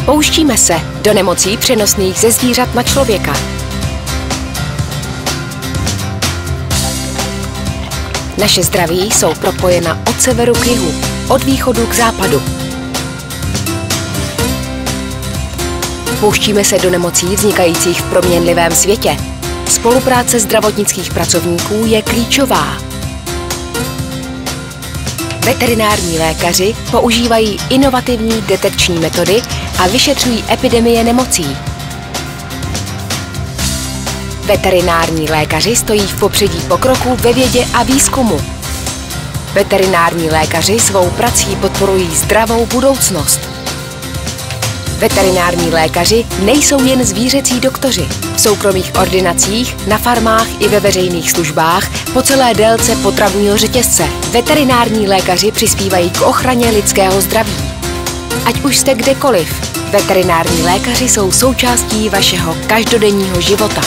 Pouštíme se do nemocí přenosných ze zvířat na člověka. Naše zdraví jsou propojena od severu k jihu, od východu k západu. Pouštíme se do nemocí vznikajících v proměnlivém světě. Spolupráce zdravotnických pracovníků je klíčová. Veterinární lékaři používají inovativní detekční metody a vyšetřují epidemie nemocí. Veterinární lékaři stojí v popředí pokroku ve vědě a výzkumu. Veterinární lékaři svou prací podporují zdravou budoucnost. Veterinární lékaři nejsou jen zvířecí doktoři. V soukromých ordinacích, na farmách i ve veřejných službách po celé délce potravního řetězce veterinární lékaři přispívají k ochraně lidského zdraví. Ať už jste kdekoliv, veterinární lékaři jsou součástí vašeho každodenního života.